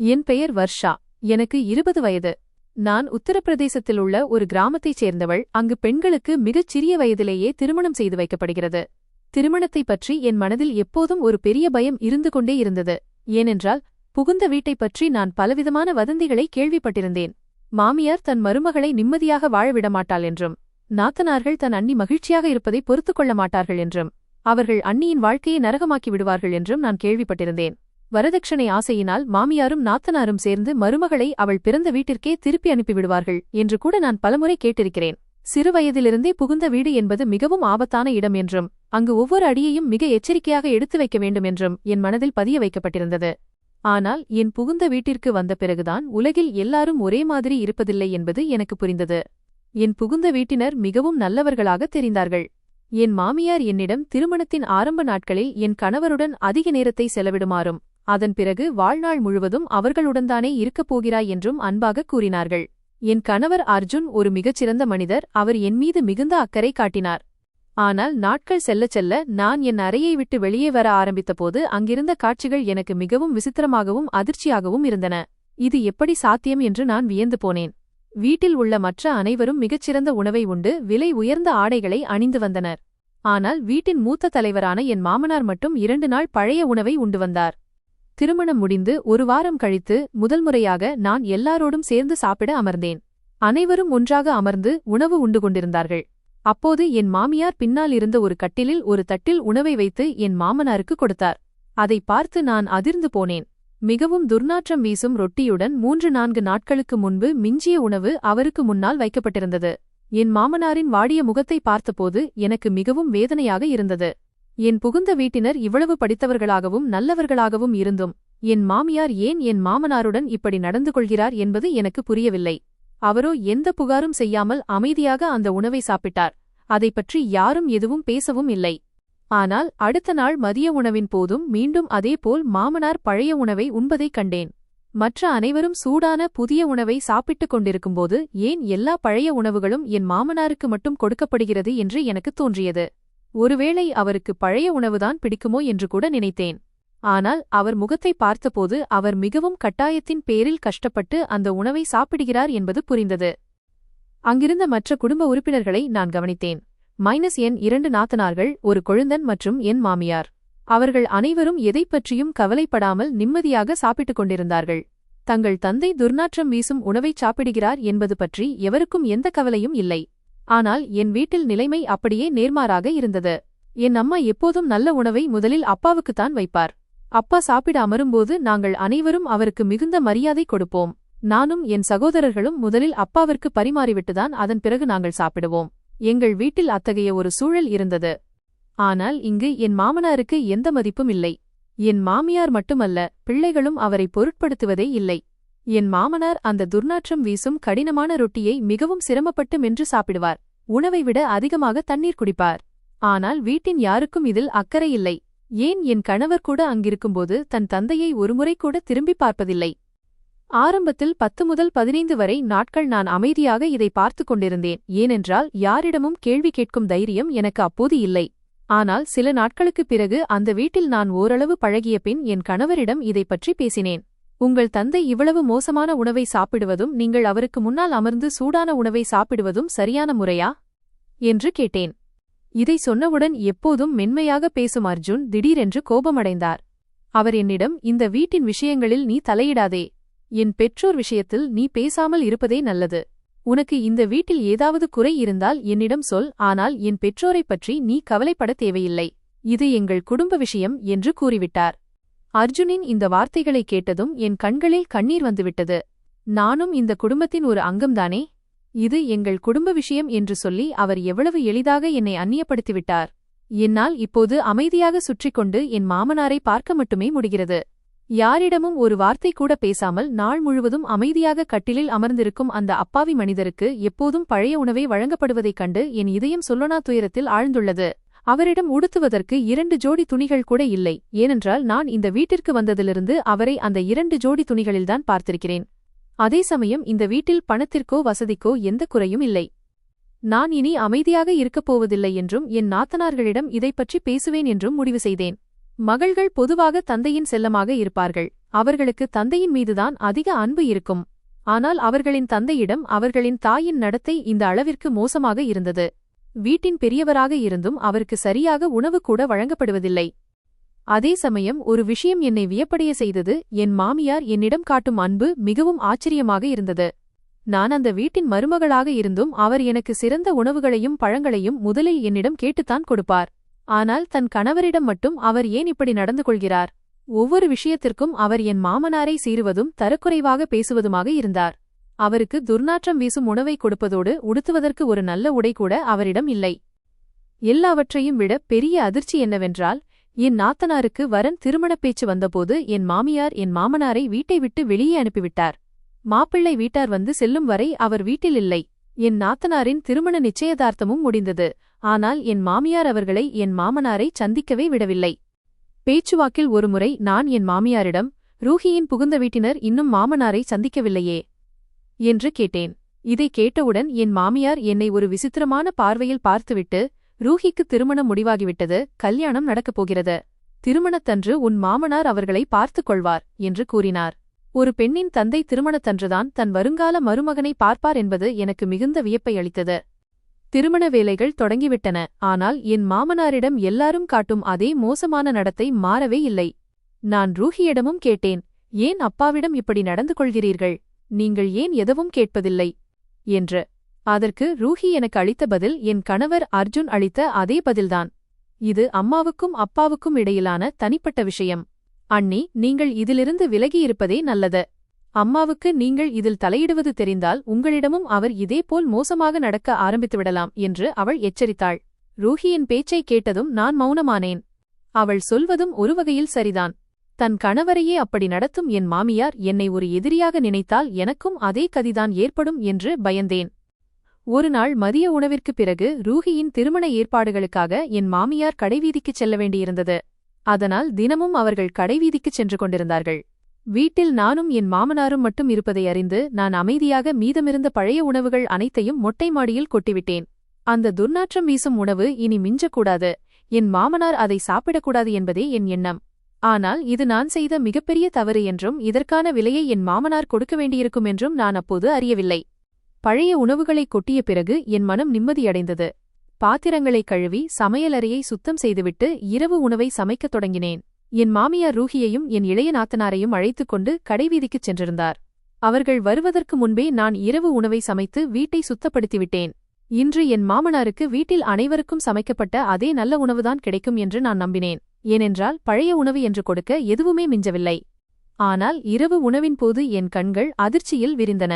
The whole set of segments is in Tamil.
என் பெயர் வர்ஷா. எனக்கு 20 வயது. நான் உத்தரப்பிரதேசத்தில் உள்ள ஒரு கிராமத்தைச் சேர்ந்தவள். அங்கு பெண்களுக்கு மிகச் சிறிய வயதிலேயே திருமணம் செய்து வைக்கப்படுகிறது. திருமணத்தைப் பற்றி என் மனதில் எப்போதும் ஒரு பெரிய பயம் இருந்து கொண்டே இருந்தது. ஏனென்றால் புகுந்த வீட்டைப் பற்றி நான் பலவிதமான வதந்திகளை கேள்விப்பட்டிருந்தேன். மாமியார் தன் மருமகளை நிம்மதியாக வாழ விடமாட்டாள் என்றும், நாத்தனார்கள் தன் அண்ணி மகிழ்ச்சியாக இருப்பதை பொறுத்துக்கொள்ள மாட்டார்கள் என்றும், அவர்கள் அண்ணியின் வாழ்க்கையை நரகமாக்கி விடுவார்கள் என்றும் நான் கேள்விப்பட்டிருந்தேன். வரதட்சணை ஆசையினால் மாமியாரும் நாத்தனாரும் சேர்ந்து மருமகளை அவள் பிறந்த வீட்டிற்கே திருப்பி அனுப்பிவிடுவார்கள் என்று கூட நான் பலமுறை கேட்டிருக்கிறேன். சிறுவயதிலிருந்தே புகுந்த வீடு என்பது மிகவும் ஆபத்தான இடம் என்றும், அங்கு ஒவ்வொரு அடியையும் மிக எச்சரிக்கையாக எடுத்து வைக்க வேண்டும் என்றும் என் மனதில் பதிய வைக்கப்பட்டிருந்தது. ஆனால் என் புகுந்த வீட்டிற்கு வந்த பிறகுதான் உலகில் எல்லாரும் ஒரே மாதிரி இருப்பதில்லை என்பது எனக்கு புரிந்தது. என் புகுந்த வீட்டினர் மிகவும் நல்லவர்களாக தெரிந்தார்கள். என் மாமியார் என்னிடம் திருமணத்தின் ஆரம்ப நாட்களில் என் கணவருடன் அதிக நேரத்தை செலவிடுமாறும், அதன் பிறகு வாழ்நாள் முழுவதும் அவர்களுடன்தானே இருக்கப் போகிறாய் என்றும் அன்பாக கூறினார்கள். என் கணவர் அர்ஜுன் ஒரு மிகச்சிறந்த மனிதர். அவர் என் மீது மிகுந்த அக்கறை காட்டினார். ஆனால் நாட்கள் செல்லச் செல்ல நான் என் அறையை விட்டு வெளியே வர ஆரம்பித்தபோது அங்கிருந்த காட்சிகள் எனக்கு மிகவும் விசித்திரமாகவும் அதிர்ச்சியாகவும் இருந்தன. இது எப்படி சாத்தியம் என்று நான் வியந்து போனேன். வீட்டில் உள்ள மற்ற அனைவரும் மிகச்சிறந்த உணவை உண்டு விலை உயர்ந்த ஆடைகளை அணிந்து வந்தனர். ஆனால் வீட்டின் மூத்த தலைவரான என் மாமனார் மட்டும் 2 நாள் பழைய உணவை உண்டு வந்தார். திருமணம் முடிந்து ஒரு வாரம் கழித்து முதல் முறையாக நான் எல்லாரோடும் சேர்ந்து சாப்பிட அமர்ந்தேன். அனைவரும் ஒன்றாக அமர்ந்து உணவு உண்டு கொண்டிருந்தார்கள். அப்போது என் மாமியார் பின்னால் இருந்த ஒரு கட்டிலில் ஒரு தட்டில் உணவை வைத்து என் மாமனாருக்கு கொடுத்தார். அதை பார்த்து நான் அதிர்ந்து போனேன். மிகவும் துர்நாற்றம் வீசும் ரொட்டியுடன் 3-4 நாட்களுக்கு முன்பு மிஞ்சிய உணவு அவருக்கு முன்னால் வைக்கப்பட்டிருந்தது. என் மாமனாரின் வாடிய முகத்தை பார்த்தபோது எனக்கு மிகவும் வேதனையாக இருந்தது. என் புகுந்த வீட்டினர் இவ்வளவு படித்தவர்களாகவும் நல்லவர்களாகவும் இருந்தும் என் மாமியார் ஏன் என் மாமனாருடன் இப்படி நடந்து கொள்கிறார் என்பது எனக்கு புரியவில்லை. அவரோ எந்த புகாரும் செய்யாமல் அமைதியாக அந்த உணவை சாப்பிட்டார். அதைப் பற்றி யாரும் எதுவும் பேசவும் இல்லை. ஆனால் அடுத்த நாள் மதிய உணவின் போதும் மீண்டும் அதேபோல் மாமனார் பழைய உணவை உண்பதைக் கண்டேன். மற்ற அனைவரும் சூடான புதிய உணவை சாப்பிட்டுக் கொண்டிருக்கும்போது ஏன் எல்லா பழைய உணவுகளும் என் மாமனாருக்கு மட்டும் கொடுக்கப்படுகிறது என்று எனக்கு தோன்றியது. ஒருவேளை அவருக்கு பழைய உணவுதான் பிடிக்குமோ என்று கூட நினைத்தேன். ஆனால் அவர் முகத்தை பார்த்தபோது அவர் மிகவும் கட்டாயத்தின் பேரில் கஷ்டப்பட்டு அந்த உணவை சாப்பிடுகிறார் என்பது புரிந்தது. அங்கிருந்த மற்ற குடும்ப உறுப்பினர்களை நான் கவனித்தேன். என் 2 நாத்தனார்கள், ஒரு கொழுந்தன் மற்றும் என் மாமியார். அவர்கள் அனைவரும் எதைப் பற்றியும் கவலைப்படாமல் நிம்மதியாக சாப்பிட்டுக் கொண்டிருந்தார்கள். தங்கள் தந்தை துர்நாற்றம் வீசும் உணவைச் சாப்பிடுகிறார் என்பது பற்றி எவருக்கும் எந்த கவலையும் இல்லை. ஆனால் என் வீட்டில் நிலைமை அப்படியே நேர்மாறாக இருந்தது. என் அம்மா எப்போதும் நல்ல உணவை முதலில் அப்பாவுக்குத்தான் வைப்பார். அப்பா சாப்பிட அமரும்போது நாங்கள் அனைவரும் அவருக்கு மிகுந்த மரியாதை கொடுப்போம். நானும் என் சகோதரர்களும் முதலில் அப்பாவிற்கு பரிமாறிவிட்டுதான் அதன் பிறகு நாங்கள் சாப்பிடுவோம். எங்கள் வீட்டில் அத்தகைய ஒரு சூழல் இருந்தது. ஆனால் இங்கு என் மாமனாருக்கு எந்த மதிப்பும் இல்லை. என் மாமியார் மட்டுமல்ல, பிள்ளைகளும் அவரை பொருட்படுத்துவதே இல்லை. என் மாமனார் அந்த துர்நாற்றம் வீசும் கடினமான ரொட்டியை மிகவும் சிரமப்பட்டு மென்று சாப்பிடுவார். உணவை விட அதிகமாக தண்ணீர் குடிப்பார். ஆனால் வீட்டின் யாருக்கும் இதில் அக்கறை இல்லை. ஏன் என் கணவர் கூட அங்கிருக்கும்போது தன் தந்தையை ஒருமுறை கூட திரும்பி பார்ப்பதில்லை. ஆரம்பத்தில் 10 முதல் 15 வரை நாட்கள் நான் அமைதியாக இதை பார்த்துக் கொண்டிருந்தேன். ஏனென்றால் யாரிடமும் கேள்வி கேட்கும் தைரியம் எனக்கு அப்போது இல்லை. ஆனால் சில நாட்களுக்குப் பிறகு அந்த வீட்டில் நான் ஓரளவு பழகிய பின் என் கணவரிடம் இதைப் பற்றி பேசினேன். உங்கள் தந்தை இவ்வளவு மோசமான உணவை சாப்பிடுவதும் நீங்கள் அவருக்கு முன்னால் அமர்ந்து சூடான உணவை சாப்பிடுவதும் சரியான முறையா என்று கேட்டேன். இதை சொன்னவுடன் எப்போதும் மென்மையாக பேசும் அர்ஜுன் திடீரென்று கோபமடைந்தார். அவர் என்னிடம், இந்த வீட்டின் விஷயங்களில் நீ தலையிடாதே. என் பெற்றோர் விஷயத்தில் நீ பேசாமல் இருப்பதே நல்லது. உனக்கு இந்த வீட்டில் ஏதாவது குறை இருந்தால் என்னிடம் சொல். ஆனால் என் பெற்றோரைப் பற்றி நீ கவலைப்பட தேவையில்லை. இது எங்கள் குடும்ப விஷயம் என்று கூறிவிட்டார். அர்ஜுனின் இந்த வார்த்தைகளை கேட்டதும் என் கண்களில் கண்ணீர் வந்துவிட்டது. நானும் இந்த குடும்பத்தின் ஒரு அங்கம்தானே. இது எங்கள் குடும்ப விஷயம் என்று சொல்லி அவர் எவ்வளவு எளிதாக என்னை அந்நியப்படுத்திவிட்டார். என்னால் இப்போது அமைதியாக சுற்றிக்கொண்டு என் மாமனாரை பார்க்க மட்டுமே முடிகிறது. யாரிடமும் ஒரு வார்த்தை கூட பேசாமல் நாள் முழுவதும் அமைதியாக கட்டிலில் அமர்ந்திருக்கும் அந்த அப்பாவி மனிதருக்கு எப்போதும் பழைய உணவை வழங்கப்படுவதைக் கண்டு என் இதயம் சொல்லனா துயரத்தில் ஆழ்ந்துள்ளது. அவரிடம் உடுத்துவதற்கு 2 ஜோடி துணிகள் கூட இல்லை. ஏனென்றால் நான் இந்த வீட்டிற்கு வந்ததிலிருந்து அவரை அந்த 2 ஜோடி துணிகளில்தான் பார்த்திருக்கிறேன். அதே சமயம் இந்த வீட்டில் பணத்திற்கோ வசதிக்கோ எந்த குறையும் இல்லை. நான் இனி அமைதியாக இருக்கப் போவதில்லை என்றும் என் நாத்தனார்களிடம் இதைப்பற்றி பேசுவேன் என்றும் முடிவு செய்தேன். மகள்கள் பொதுவாக தந்தையின் செல்லமாக இருப்பார்கள். அவர்களுக்கு தந்தையின் மீதுதான் அதிக அன்பு இருக்கும். ஆனால் அவர்களின் தந்தையிடம் அவர்களின் தாயின் நடத்தை இந்த அளவிற்கு மோசமாக இருந்தது. வீட்டின் பெரியவராக இருந்தும் அவருக்கு சரியாக உணவு கூட வழங்கப்படுவதில்லை. அதே சமயம் ஒரு விஷயம் என்னை வியப்படைய செய்தது. என் மாமியார் என்னிடம் காட்டும் அன்பு மிகவும் ஆச்சரியமாக இருந்தது. நான் அந்த வீட்டின் மருமகளாக இருந்தும் அவர் எனக்கு சிறந்த உணவுகளையும் பழங்களையும் முதலில் என்னிடம் கேட்டுத்தான் கொடுப்பார். ஆனால் தன் கணவரிடம் மட்டும் அவர் ஏன் இப்படி நடந்து கொள்கிறார்? ஒவ்வொரு விஷயத்திற்கும் அவர் என் மாமனாரை சீறுவதும் தரக்குறைவாக பேசுவதுமாக இருந்தார். அவருக்கு துர்நாற்றம் வீசும் உணவை கொடுப்பதோடு உடுத்துவதற்கு ஒரு நல்ல உடை கூட அவரிடம் இல்லை. எல்லாவற்றையும் விட பெரிய அதிர்ச்சி என்னவென்றால், என் நாத்தனாருக்கு வரன் திருமணப் பேச்சு வந்தபோது என் மாமியார் என் மாமனாரை வீட்டை விட்டு வெளியே அனுப்பிவிட்டார். மாப்பிள்ளை வீட்டார் வந்து செல்லும் வரை அவர் வீட்டில் இல்லை. என் நாத்தனாரின் திருமண நிச்சயதார்த்தமும் முடிந்தது. ஆனால் என் மாமியார் அவர்களை என் மாமனாரை சந்திக்கவே விடவில்லை. பேச்சுவாக்கில் ஒருமுறை நான் என் மாமியாரிடம், ரூஹியின் புகுந்த வீட்டினர் இன்னும் மாமனாரை சந்திக்கவில்லையே என்று கேட்டேன். இதை கேட்டவுடன் என் மாமியார் என்னை ஒரு விசித்திரமான பார்வையில் பார்த்துவிட்டு, ரூஹிக்கு திருமணம் முடிவாகிவிட்டது, கல்யாணம் நடக்கப் போகிறது. திருமணத்தன்று உன் மாமனார் அவர்களை பார்த்துக் கொள்வார் என்று கூறினார். ஒரு பெண்ணின் தந்தை திருமணத்தன்றுதான் தன் வருங்கால மருமகனை பார்ப்பார் என்பது எனக்கு மிகுந்த வியப்பை அளித்தது. திருமண வேலைகள் தொடங்கிவிட்டன. ஆனால் என் மாமனாரிடம் எல்லாரும் காட்டும் அதே மோசமான நடத்தை மாறவே இல்லை. நான் ரூஹியிடமும் கேட்டேன், ஏன் அப்பாவிடம் இப்படி நடந்து கொள்கிறீர்கள்? நீங்கள் ஏன் எதுவும் கேட்பதில்லை என்று. அதற்கு ரூஹி எனக்கு அளித்த பதில் என் கணவர் அர்ஜுன் அளித்த அதே பதில்தான். இது அம்மாவுக்கும் அப்பாவுக்கும் இடையிலான தனிப்பட்ட விஷயம். அண்ணி, நீங்கள் இதிலிருந்து விலகியிருப்பதே நல்லது. அம்மாவுக்கு நீங்கள் இதில் தலையிடுவது தெரிந்தால் உங்களிடமும் அவர் இதேபோல் மோசமாக நடக்க ஆரம்பித்துவிடலாம் என்று அவள் எச்சரித்தாள். ரூஹியின் பேச்சை கேட்டதும் நான் மௌனமானேன். அவள் சொல்வதும் ஒரு வகையில் சரிதான். தன் கணவரையே அப்படி நடத்தும் என் மாமியார் என்னை ஒரு எதிரியாக நினைத்தால் எனக்கும் அதே கதிதான் ஏற்படும் என்று பயந்தேன். ஒருநாள் மதிய உணவிற்குப் பிறகு ரூஹியின் திருமண ஏற்பாடுகளுக்காக என் மாமியார் கடைவீதிக்குச் செல்ல வேண்டியிருந்தது. அதனால் தினமும் அவர்கள் கடைவீதிக்குச் சென்று கொண்டிருந்தார்கள். வீட்டில் நானும் என் மாமனாரும் மட்டும் இருப்பதை அறிந்து நான் அமைதியாக மீதமிருந்த பழைய உணவுகள் அனைத்தையும் மொட்டை மாடியில் கொட்டிவிட்டேன். அந்த துர்நாற்றம் வீசும் உணவு இனி மிஞ்சக்கூடாது. என் மாமனார் அதை சாப்பிடக்கூடாது என்பதே என் எண்ணம். ஆனால் இது நான் செய்த மிகப்பெரிய தவறு என்றும் இதற்கான விலையை என் மாமனார் கொடுக்க வேண்டியிருக்கும் என்றும் நான் அப்போது அறியவில்லை. பழைய உணவுகளை கொட்டிய பிறகு என் மனம் நிம்மதியடைந்தது. பாத்திரங்களை கழுவி சமையலறையை சுத்தம் செய்துவிட்டு இரவு உணவை சமைக்கத் தொடங்கினேன். என் மாமியார் ரூஹியையும் என் இளைய நாத்தனாரையும் அழைத்துக் கொண்டு கடைவீதிக்குச் சென்றிருந்தார். அவர்கள் வருவதற்கு முன்பே நான் இரவு உணவை சமைத்து வீட்டை சுத்தப்படுத்திவிட்டேன். இன்று என் மாமனாருக்கு வீட்டில் அனைவருக்கும் சமைக்கப்பட்ட அதே நல்ல உணவுதான் கிடைக்கும் என்று நான் நம்பினேன். ஏனென்றால் பழைய உணவு என்று கொடுக்க எதுவுமே மிஞ்சவில்லை. ஆனால் இரவு உணவின் போது என் கண்கள் அதிர்ச்சியில் விரிந்தன.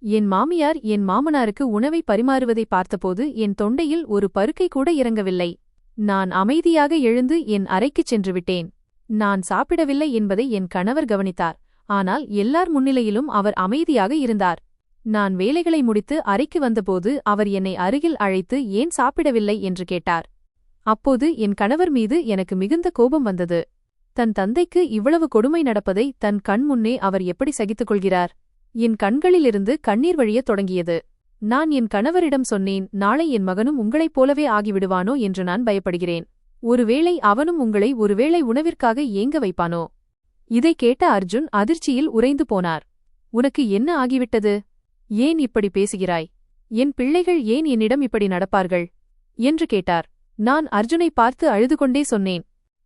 என் மாமியார் என் மாமனாருக்கு உணவை பரிமாறுவதை பார்த்தபோது என் தொண்டையில் ஒரு பருக்கை கூட இறங்கவில்லை. நான் அமைதியாக எழுந்து என் அறைக்குச் சென்றுவிட்டேன். நான் சாப்பிடவில்லை என்பதை என் கணவர் கவனித்தார். ஆனால் எல்லார் முன்னிலையிலும் அவர் அமைதியாக இருந்தார். நான் வேலைகளை முடித்து அறைக்கு வந்தபோது அவர் என்னை அருகில் அழைத்து ஏன் சாப்பிடவில்லை என்று கேட்டார். அப்போது என் கணவர் மீது எனக்கு மிகுந்த கோபம் வந்தது. தன் தந்தைக்கு இவ்வளவு கொடுமை நடப்பதை தன் கண் முன்னே அவர் எப்படி சகித்துக் கொள்கிறார்? என் கண்களிலிருந்து கண்ணீர் வழியத் தொடங்கியது. நான் என் கணவரிடம் சொன்னேன், நாளை என் மகனும் உங்களைப் போலவே ஆகிவிடுவானோ என்று நான் பயப்படுகிறேன். ஒருவேளை அவனும் உங்களை ஒருவேளை உணவிற்காக ஏங்க வைப்பானோ? இதை கேட்ட அர்ஜுன் அதிர்ச்சியில் உறைந்து போனார். உனக்கு என்ன ஆகிவிட்டது? ஏன் இப்படி பேசுகிறாய்? என் பிள்ளைகள் ஏன் என்னிடம் இப்படி நடப்பார்கள் என்று கேட்டார். நான் அர்ஜுனை பார்த்து அழுதுகொண்டே சொன்னேன்,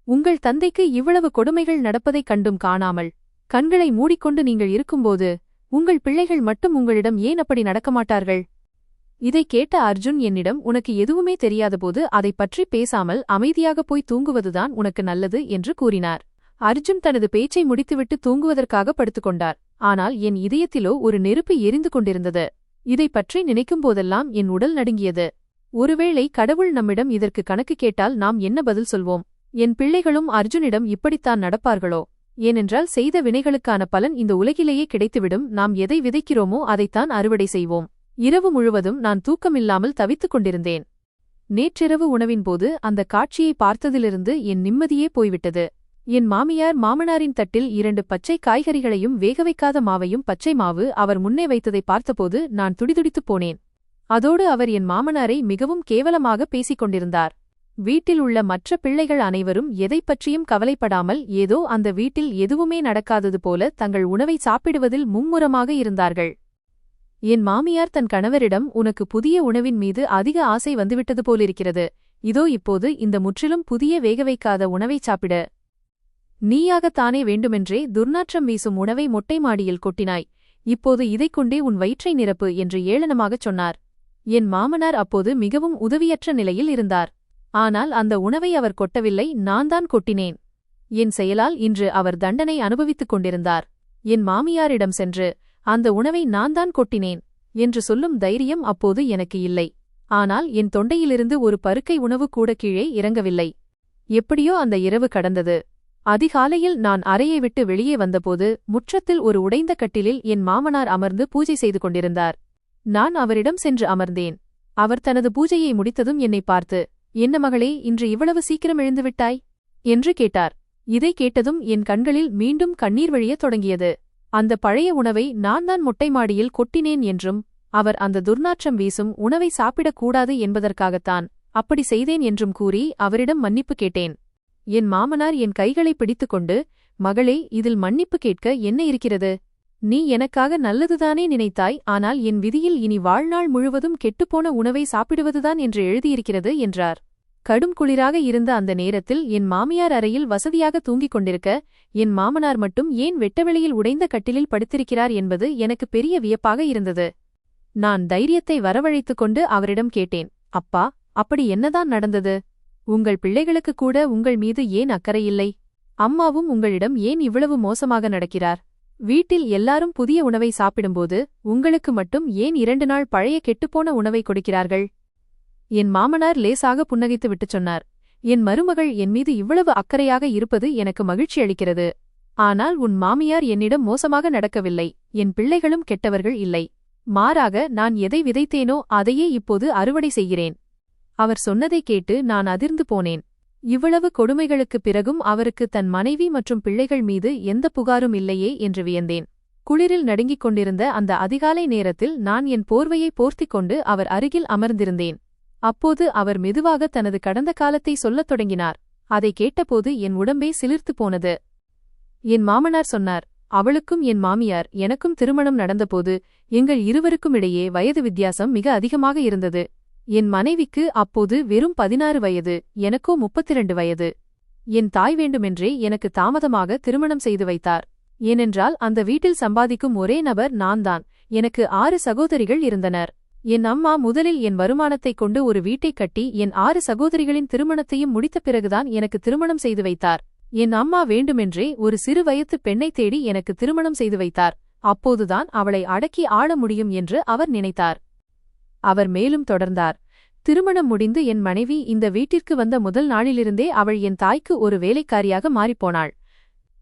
உங்கள் தந்தைக்கு இவ்வளவு கொடுமைகள் நடப்பதைக் கண்டும் காணாமல் கண்களை மூடிக்கொண்டு நீங்கள் இருக்கும்போது உங்கள் பிள்ளைகள் மட்டும் உங்களிடம் ஏன் அப்படி நடக்கமாட்டார்கள்? இதை கேட்ட அர்ஜுன் என்னிடம், உனக்கு எதுவுமே தெரியாதபோது அதைப் பற்றி பேசாமல் அமைதியாக போய் தூங்குவதுதான் உனக்கு நல்லது என்று கூறினார். அர்ஜுன் தனது பேச்சை முடித்துவிட்டு தூங்குவதற்காக படுத்துக்கொண்டார். ஆனால் என் இதயத்திலோ ஒரு நெருப்பு எரிந்து கொண்டிருந்தது. இதைப் பற்றி நினைக்கும்போதெல்லாம் என் உடல் நடுங்கியது. ஒருவேளை கடவுள் நம்மிடம் இதற்கு கணக்கு கேட்டால் நாம் என்ன பதில் சொல்வோம்? என் பிள்ளைகளும் அர்ஜுனிடம் இப்படித்தான் நடப்பார்களோ? ஏனென்றால் செய்த வினைகளுக்கான பலன் இந்த உலகிலேயே கிடைத்துவிடும். நாம் எதை விதைக்கிறோமோ அதைத்தான் அறுவடை செய்வோம். இரவு முழுவதும் நான் தூக்கமில்லாமல் தவித்துக் கொண்டிருந்தேன். நேற்றிரவு உணவின்போது அந்த காட்சியை பார்த்ததிலிருந்து என் நிம்மதியே போய்விட்டது. என் மாமியார் மாமனாரின் தட்டில் 2 பச்சை காய்கறிகளையும் வேகவைக்காத மாவையும் பச்சை மாவு அவர் முன்னே வைத்ததை பார்த்தபோது நான் துடிதுடித்துப் போனேன். அதோடு அவர் என் மாமனாரை மிகவும் கேவலமாக பேசிக் கொண்டிருந்தார். வீட்டில் உள்ள மற்ற பிள்ளைகள் அனைவரும் எதைப் பற்றியும் கவலைப்படாமல் ஏதோ அந்த வீட்டில் எதுவுமே நடக்காதது போல தங்கள் உணவை சாப்பிடுவதில் மும்முரமாக இருந்தார்கள். என் மாமியார் தன் கணவரிடம், உனக்கு புதிய உணவின் மீது அதிக ஆசை வந்துவிட்டது போலிருக்கிறது. இதோ இப்போது இந்த முற்றிலும் புதிய வேகவைக்காத உணவைச் சாப்பிட நீயாகத்தானே வேண்டுமென்றே துர்நாற்றம் வீசும் உணவை மொட்டை மாடியில் கொட்டினாய். இப்போது இதைக் கொண்டே உன் வயிற்றை நிரப்பு என்று ஏளனமாகச் சொன்னார். என் மாமனார் அப்போது மிகவும் உதவியற்ற நிலையில் இருந்தார். ஆனால் அந்த உணவை அவர் கொட்டவில்லை, நான்தான் கொட்டினேன். என் செயலால் இன்று அவர் தண்டனை அனுபவித்துக் கொண்டிருந்தார். என் மாமியாரிடம் சென்று, அந்த உணவை நான்தான் கொட்டினேன் என்று சொல்லும் தைரியம் அப்போது எனக்கு இல்லை. ஆனால் என் தொண்டையிலிருந்து ஒரு பருக்கை உணவு கூட கீழே இறங்கவில்லை. எப்படியோ அந்த இரவு கடந்தது. அதிகாலையில் நான் அறையை விட்டு வெளியே வந்தபோது முற்றத்தில் ஒரு உடைந்த கட்டிலில் என் மாமனார் அமர்ந்து பூஜை செய்து கொண்டிருந்தார். நான் அவரிடம் சென்று அமர்ந்தேன். அவர் தனது பூஜையை முடித்ததும் என்னை பார்த்து, என்ன மகளே, இன்று இவ்வளவு சீக்கிரம் எழுந்துவிட்டாய் என்று கேட்டார். இதை கேட்டதும் என் கண்களில் மீண்டும் கண்ணீர் வழியத் தொடங்கியது. அந்த பழைய உணவை நான்தான் மொட்டை மாடியில் கொட்டினேன் என்றும், அவர் அந்த துர்நாற்றம் வீசும் உணவை சாப்பிடக்கூடாது என்பதற்காகத்தான் அப்படி செய்தேன் என்றும் கூறி அவரிடம் மன்னிப்பு கேட்டேன். என் மாமனார் என் கைகளை பிடித்துக்கொண்டு, மகளே, இதில் மன்னிப்பு கேட்க என்ன இருக்கிறது? நீ எனக்காக நல்லதுதானே நினைத்தாய். ஆனால் என் விதியில் இனி வாழ்நாள் முழுவதும் கெட்டுப்போன உணவை சாப்பிடுவதுதான் என்று எழுதியிருக்கிறது என்றார். கடும் குளிராக இருந்த அந்த நேரத்தில் என் மாமியார் அறையில் வசதியாக தூங்கிக் கொண்டிருக்க, என் மாமனார் மட்டும் ஏன் வெட்டவெளியில் உடைந்த கட்டிலில் படுத்திருக்கிறார் என்பது எனக்கு பெரிய வியப்பாக இருந்தது. நான் தைரியத்தை வரவழைத்துக் கொண்டு அவரிடம் கேட்டேன், அப்பா, அப்படி என்னதான் நடந்தது? உங்கள் பிள்ளைகளுக்கு கூட உங்கள் மீது ஏன் அக்கறையில்லை? அம்மாவும் உங்களிடம் ஏன் இவ்வளவு மோசமாக நடக்கிறார்? வீட்டில் எல்லாரும் புதிய உணவை சாப்பிடும்போது உங்களுக்கு மட்டும் ஏன் 2 நாள் பழைய கெட்டுப்போன உணவை கொடுக்கிறார்கள்? என் மாமனார் லேசாக புன்னகைத்து விட்டுச் சொன்னார், என் மருமகள் என் மீது இவ்வளவு அக்கறையாக இருப்பது எனக்கு மகிழ்ச்சி அளிக்கிறது. ஆனால் உன் மாமியார் என்னிடம் மோசமாக நடக்கவில்லை. என் பிள்ளைகளும் கெட்டவர்கள் இல்லை. மாறாக நான் எதை விதைத்தேனோ அதையே இப்போது அறுவடை செய்கிறேன். அவர் சொன்னதைக் கேட்டு நான் அதிர்ந்து போனேன். இவ்வளவு கொடுமைகளுக்குப் பிறகும் அவருக்கு தன் மனைவி மற்றும் பிள்ளைகள் மீது எந்த புகாரும் இல்லையே என்று வியந்தேன். குளிரில் நடுங்கிக் கொண்டிருந்த அந்த அதிகாலை நேரத்தில் நான் என் போர்வையை போர்த்திக் கொண்டு அவர் அருகில் அமர்ந்திருந்தேன். அப்போது அவர் மெதுவாக தனது கடந்த காலத்தை சொல்லத் தொடங்கினார். அதை கேட்டபோது என் உடம்பே சிலிர்த்து போனது. என் மாமனார் சொன்னார், அவளுக்கும் என் மாமியார் எனக்கும் திருமணம் நடந்தபோது எங்கள் இருவருக்கும் இடையே வயது வித்தியாசம் மிக அதிகமாக இருந்தது. என் மனைவிக்கு அப்போது வெறும் 16 வயது, எனக்கோ 32 வயது. என் தாய் வேண்டுமென்றே எனக்கு தாமதமாக திருமணம் செய்து வைத்தார். ஏனென்றால் அந்த வீட்டில் சம்பாதிக்கும் ஒரே நபர் நான்தான். எனக்கு 6 சகோதரிகள் இருந்தனர். என் அம்மா முதலில் என் வருமானத்தைக் கொண்டு ஒரு வீட்டைக் கட்டி என் 6 சகோதரிகளின் திருமணத்தையும் முடித்த பிறகுதான் எனக்கு திருமணம் செய்து வைத்தார். என் அம்மா வேண்டுமென்றே ஒரு சிறு வயது பெண்ணை தேடி எனக்கு திருமணம் செய்து வைத்தார். அப்போதுதான் அவளை அடக்கி ஆள முடியும் என்று அவர் நினைத்தார். அவர் மேலும் தொடர்ந்தார், திருமணம் முடிந்து என் மனைவி இந்த வீட்டிற்கு வந்த முதல் நாளிலிருந்தே அவள் என் தாய்க்கு ஒரு வேலைக்காரியாக மாறிப்போனாள்.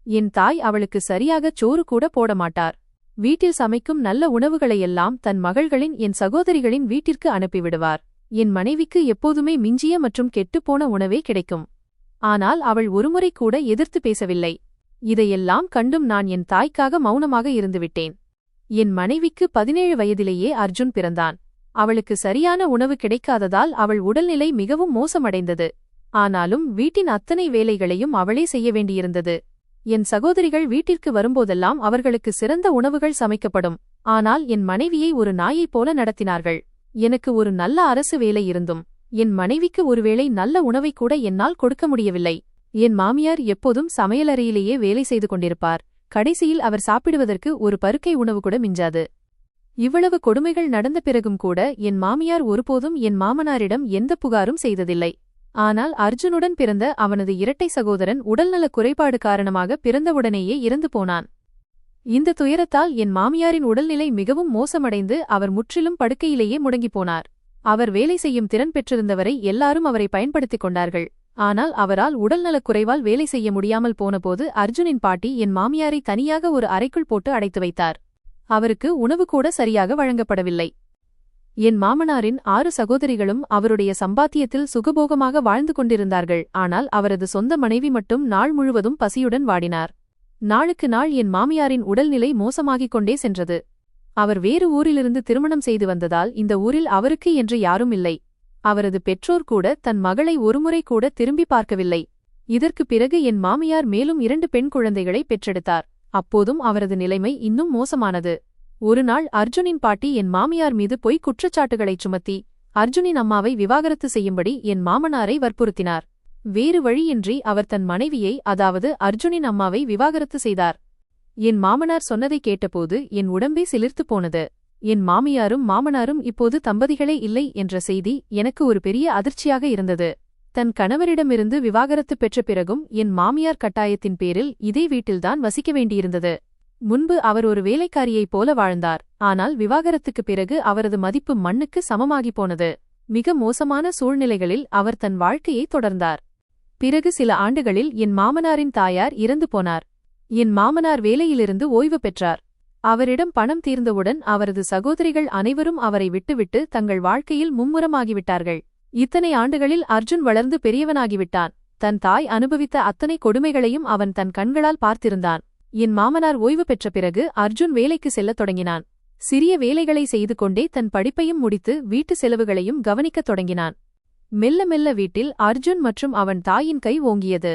என் தாய் அவளுக்கு சரியாக சோறு கூட போட மாட்டார். வீட்டில் சமைக்கும் நல்ல உணவுகளையெல்லாம் தன் மகள்களின் என் சகோதரிகளின் வீட்டிற்கு அனுப்பிவிடுவார். என் மனைவிக்கு எப்போதுமே மிஞ்சிய மற்றும் கெட்டுப்போன உணவே கிடைக்கும். ஆனால் அவள் ஒருமுறை கூட எதிர்த்து பேசவில்லை. இதையெல்லாம் கண்டும் நான் என் தாய்க்காக மௌனமாக இருந்துவிட்டேன். என் மனைவிக்கு 17 வயதிலேயே அர்ஜுன் பிறந்தான். அவளுக்கு சரியான உணவு கிடைக்காததால் அவள் உடல்நிலை மிகவும் மோசமடைந்தது. ஆனாலும் வீட்டின் அத்தனை வேலைகளையும் அவளே செய்ய வேண்டியிருந்தது. என் சகோதரிகள் வீட்டிற்கு வரும்போதெல்லாம் அவர்களுக்கு சிறந்த உணவுகள் சமைக்கப்படும். ஆனால் என் மனைவியை ஒரு நாயைப் போல நடத்தினார்கள். எனக்கு ஒரு நல்ல அரசு வேலை இருந்தும் என் மனைவிக்கு ஒருவேளை நல்ல உணவை கூட என்னால் கொடுக்க முடியவில்லை. என் மாமியார் எப்போதும் சமையலறையிலேயே வேலை செய்து கொண்டிருப்பார். கடைசியில் அவர் சாப்பிடுவதற்கு ஒரு பருக்கை உணவு கூட மிஞ்சாது. இவ்வளவு கொடுமைகள் நடந்த பிறகும் கூட என் மாமியார் ஒருபோதும் என் மாமனாரிடம் எந்த புகாரும் செய்ததில்லை. ஆனால் அர்ஜுனுடன் பிறந்த அவனது இரட்டை சகோதரன் உடல்நலக் குறைபாடு காரணமாக பிறந்தவுடனேயே இறந்து போனான். இந்த துயரத்தால் என் மாமியாரின் உடல்நிலை மிகவும் மோசமடைந்து அவர் முற்றிலும் படுக்கையிலேயே முடங்கிப் போனார். அவர் வேலை செய்யும் திறன் பெற்றிருந்தவரை எல்லாரும் அவரை பயன்படுத்திக் கொண்டார்கள். ஆனால் அவரால் உடல்நலக் குறைவால் வேலை செய்ய முடியாமல் போனபோது அர்ஜுனின் பாட்டி என் மாமியாரை தனியாக ஒரு அறைக்குள் போட்டு அடைத்து வைத்தார். அவருக்கு உணவு கூட சரியாக வழங்கப்படவில்லை. என் மாமனாரின் 6 சகோதரிகளும் அவருடைய சம்பாத்தியத்தில் சுகபோகமாக வாழ்ந்து கொண்டிருந்தார்கள். ஆனால் அவரது சொந்த மனைவி மட்டும் நாள் முழுவதும் பசியுடன் வாடினார். நாளுக்கு நாள் என் மாமியாரின் உடல்நிலை மோசமாகிக் கொண்டே சென்றது. அவர் வேறு ஊரிலிருந்து திருமணம் செய்து வந்ததால் இந்த ஊரில் அவருக்கு என்று யாரும் இல்லை. அவரது பெற்றோர் கூட தன் மகளை ஒருமுறை கூட திரும்பி பார்க்கவில்லை. இதற்கு பிறகு என் மாமியார் மேலும் 2 பெண் குழந்தைகளை பெற்றெடுத்தார். அப்போதும் அவரது நிலைமை இன்னும் மோசமானது. ஒருநாள் அர்ஜுனின் பாட்டி என் மாமியார் மீது பொய் குற்றச்சாட்டுகளைச் சுமத்தி அர்ஜுனின் அம்மாவை விவாகரத்து செய்யும்படி என் மாமனாரை வற்புறுத்தினார். வேறு வழியின்றி அவர் தன் மனைவியை, அதாவது அர்ஜுனின் அம்மாவை விவாகரத்து செய்தார். என் மாமனார் சொன்னதை கேட்டபோது என் உடம்பே சிலிர்த்துப் போனது. என் மாமியாரும் மாமனாரும் இப்போது தம்பதிகளே இல்லை என்ற செய்தி எனக்கு ஒரு பெரிய அதிர்ச்சியாக இருந்தது. தன் கணவரிடமிருந்து விவாகரத்து பெற்ற பிறகும் என் மாமியார் கட்டாயத்தின் பேரில் இதே வீட்டில்தான் வசிக்க வேண்டியிருந்தது. முன்பு அவர் ஒரு வேலைக்காரியைப் போல வாழ்ந்தார். ஆனால் விவாகரத்துக்குப் பிறகு அவரது மதிப்பு மண்ணுக்கு சமமாகிப் போனது. மிக மோசமான சூழ்நிலைகளில் அவர் தன் வாழ்க்கையை தொடர்ந்தார். பிறகு சில ஆண்டுகளில் என் மாமனாரின் தாயார் இறந்து போனார். என் மாமனார் வேலையிலிருந்து ஓய்வு பெற்றார். அவரிடம் பணம் தீர்ந்தவுடன் அவரது சகோதரிகள் அனைவரும் அவரை விட்டுவிட்டு தங்கள் வாழ்க்கையில் மும்முரமாகிவிட்டார்கள். இத்தனை ஆண்டுகளில் அர்ஜுன் வளர்ந்து பெரியவனாகிவிட்டான். தன் தாய் அனுபவித்த அத்தனை கொடுமைகளையும் அவன் தன் கண்களால் பார்த்திருந்தான். என் மாமனார் ஓய்வு பெற்ற பிறகு அர்ஜுன் வேலைக்கு செல்லத் தொடங்கினான். சிறிய வேலைகளை செய்து கொண்டே தன் படிப்பையும் முடித்து வீட்டு செலவுகளையும் கவனிக்கத் தொடங்கினான். மெல்ல மெல்ல வீட்டில் அர்ஜுன் மற்றும் அவன் தாயின் கை ஓங்கியது.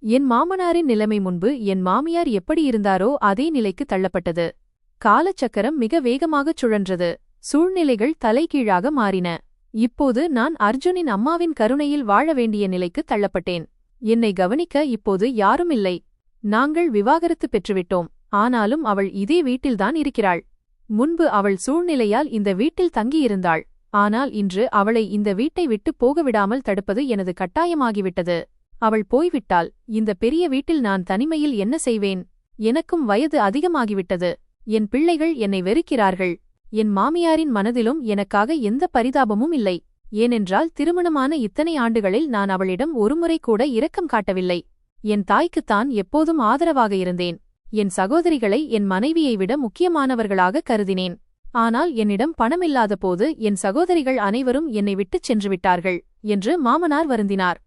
என் மாமனாரின் நிலைமை முன்பு என் மாமியார் எப்படி இருந்தாரோ அதே நிலைக்கு தள்ளப்பட்டது. காலச்சக்கரம் மிக வேகமாகச் சுழன்றது. சூழ்நிலைகள் தலைகீழாக மாறின. இப்போது நான் அர்ஜுனின் அம்மாவின் கருணையில் வாழ வேண்டிய நிலைக்கு தள்ளப்பட்டேன். என்னை கவனிக்க இப்போது யாரும் இல்லை. நாங்கள் விவாகரத்து பெற்றுவிட்டோம். ஆனாலும் அவள் இதே வீட்டில்தான் இருக்கிறாள். முன்பு அவள் சூழ்நிலையால் இந்த வீட்டில் தங்கியிருந்தாள். ஆனால் இன்று அவளை இந்த வீட்டை விட்டு போகவிடாமல் தடுப்பது எனது கட்டாயமாகிவிட்டது. அவள் போய்விட்டால் இந்த பெரிய வீட்டில் நான் தனிமையில் என்ன செய்வேன்? எனக்கும் வயது அதிகமாகிவிட்டது. என் பிள்ளைகள் என்னை வெறுக்கிறார்கள். என் மாமியாரின் மனதிலும் எனக்காக எந்த பரிதாபமும் இல்லை. ஏனென்றால் திருமணமான இத்தனை ஆண்டுகளில் நான் அவளிடம் ஒருமுறை கூட இரக்கம் காட்டவில்லை. என் தாய்க்குத்தான் எப்போதும் ஆதரவாக இருந்தேன். என் சகோதரிகளை என் மனைவியை விட முக்கியமானவர்களாக கருதினேன். ஆனால் என்னிடம் பணமில்லாத போது என் சகோதரிகள் அனைவரும் என்னை விட்டுச் சென்றுவிட்டார்கள் என்று மாமனார் வருந்தினார்.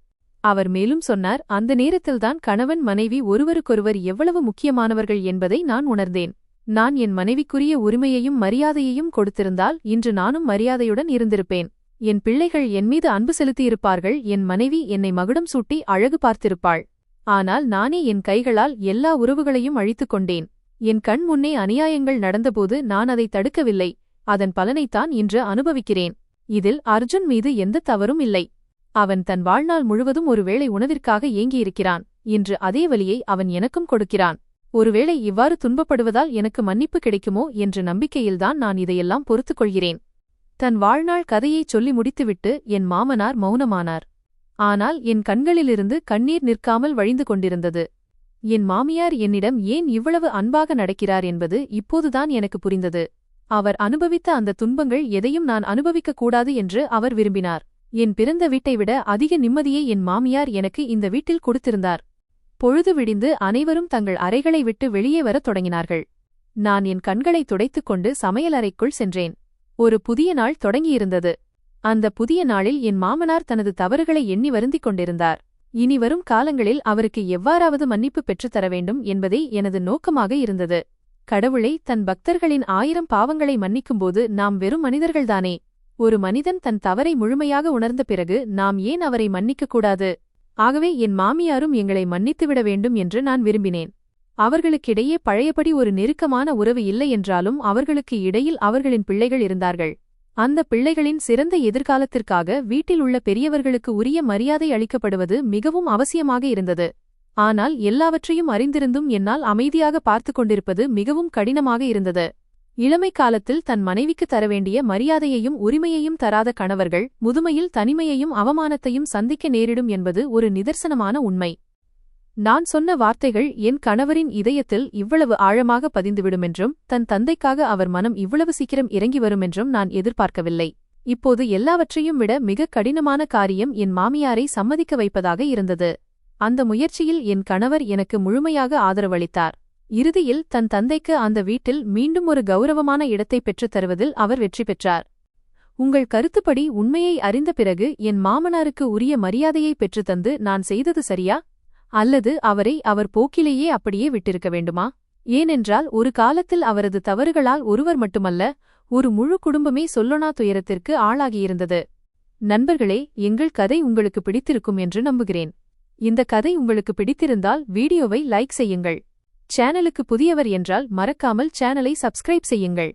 அவர் மேலும் சொன்னார், அந்த நேரத்தில்தான் கணவன் மனைவி ஒருவருக்கொருவர் எவ்வளவு முக்கியமானவர்கள் என்பதை நான் உணர்ந்தேன். நான் என் மனைவிக்குரிய உரிமையையும் மரியாதையையும் கொடுத்திருந்தால் இன்று நானும் மரியாதையுடன் இருந்திருப்பேன். என் பிள்ளைகள் என்மீது அன்பு செலுத்தியிருப்பார்கள். என் மனைவி என்னை மகுடம் சூட்டி அழகு பார்த்திருப்பாள். ஆனால் நானே என் கைகளால் எல்லா உறவுகளையும் அழித்துக் கொண்டேன். என் கண் முன்னே அநியாயங்கள் நடந்தபோது நான் அதை தடுக்கவில்லை. அதன் பலனைத்தான் இன்று அனுபவிக்கிறேன். இதில் அர்ஜுன் மீது எந்த தவறும் இல்லை. அவன் தன் வாழ்நாள் முழுவதும் ஒருவேளை உணவிற்காக ஏங்கியிருக்கிறான். இன்று அதே வலியை அவன் எனக்கும் கொடுக்கிறான். ஒருவேளை இவ்வாறு துன்பப்படுவதால் எனக்கு மன்னிப்பு கிடைக்குமோ என்ற நம்பிக்கையில்தான் நான் இதையெல்லாம் பொறுத்துக் கொள்கிறேன். தன் வாழ்நாள் கதையைச் சொல்லி முடித்துவிட்டு என் மாமனார் மௌனமானார். ஆனால் என் கண்களிலிருந்து கண்ணீர் நிற்காமல் வழிந்து கொண்டிருந்தது. என் மாமியார் என்னிடம் ஏன் இவ்வளவு அன்பாக நடக்கிறார் என்பது இப்போதுதான் எனக்கு புரிந்தது. அவர் அனுபவித்த அந்த துன்பங்கள் எதையும் நான் அனுபவிக்கக் கூடாது என்று அவர் விரும்பினார். என் பிறந்த வீட்டை விட அதிக நிம்மதியை என் மாமியார் எனக்கு இந்த வீட்டில் கொடுத்திருந்தார். பொழுது விடிந்து அனைவரும் தங்கள் அறைகளை விட்டு வெளியே வரத் தொடங்கினார்கள். நான் என் கண்களை துடைத்துக் கொண்டு சமையலறைக்குள் சென்றேன். ஒரு புதிய நாள் தொடங்கியிருந்தது. அந்த புதிய நாளில் என் மாமனார் தனது தவறுகளை எண்ணி வருந்திக் கொண்டிருந்தார். இனிவரும் காலங்களில் அவருக்கு எவ்வாறாவது மன்னிப்பு பெற்றுத்தர வேண்டும் என்பதே எனது நோக்கமாக இருந்தது. கடவுளை தன் பக்தர்களின் 1000 பாவங்களை மன்னிக்கும்போது நாம் வெறும் மனிதர்கள்தானே. ஒரு மனிதன் தன் தவறை முழுமையாக உணர்ந்த பிறகு நாம் ஏன் அவரை மன்னிக்கக்கூடாது? ஆகவே என் மாமியாரும் எங்களை மன்னித்துவிட வேண்டும் என்று நான் விரும்பினேன். அவர்களுக்கிடையே பழையபடி ஒரு நெருக்கமான உறவு இல்லை என்றாலும் அவர்களுக்கு இடையில் அவர்களின் பிள்ளைகள் இருந்தார்கள். அந்த பிள்ளைகளின் சிறந்த எதிர்காலத்திற்காக வீட்டில் உள்ள பெரியவர்களுக்கு உரிய மரியாதை அளிக்கப்படுவது மிகவும் அவசியமாக இருந்தது. ஆனால் எல்லாவற்றையும் அறிந்திருந்தும் என்னால் அமைதியாக பார்த்துக் கொண்டிருப்பது மிகவும் கடினமாக இருந்தது. இளமை காலத்தில் தன் மனைவிக்கு தரவேண்டிய மரியாதையையும் உரிமையையும் தராத கணவர்கள் முதுமையில் தனிமையையும் அவமானத்தையும் சந்திக்க நேரிடும் என்பது ஒரு நிதர்சனமான உண்மை. நான் சொன்ன வார்த்தைகள் என் கணவரின் இதயத்தில் இவ்வளவு ஆழமாக பதிந்துவிடுமென்றும் தன் தந்தைக்காக அவர் மனம் இவ்வளவு சீக்கிரம் இறங்கி வருமென்றும் நான் எதிர்பார்க்கவில்லை. இப்போது எல்லாவற்றையும் விட மிக கடினமான காரியம் என் மாமியாரை சம்மதிக்க வைப்பதாக இருந்தது. அந்த முயற்சியில் என் கணவர் எனக்கு முழுமையாக ஆதரவளித்தார். இறுதியில் தன் தந்தைக்கு அந்த வீட்டில் மீண்டும் ஒரு கௌரவமான இடத்தை பெற்றுத் தருவதில் அவர் வெற்றி பெற்றார். உங்கள் கருத்துப்படி உண்மையை அறிந்த பிறகு என் மாமனாருக்கு உரிய மரியாதையை பெற்றுத்தந்து நான் செய்தது சரியா? அல்லது அவரை அவர் போக்கிலேயே அப்படியே விட்டிருக்க வேண்டுமா? ஏனென்றால் ஒரு காலத்தில் அவரது தவறுகளால் ஒருவர் மட்டுமல்ல, ஒரு முழு குடும்பமே சொல்லொணா துயரத்திற்கு ஆளாகியிருந்தது. நண்பர்களே, எங்கள் கதை உங்களுக்கு பிடித்திருக்கும் என்று நம்புகிறேன். இந்த கதை உங்களுக்கு பிடித்திருந்தால் வீடியோவை லைக் செய்யுங்கள். சேனலுக்கு புதியவர் என்றால் மறக்காமல் சேனலை சப்ஸ்கிரைப் செய்யுங்கள்.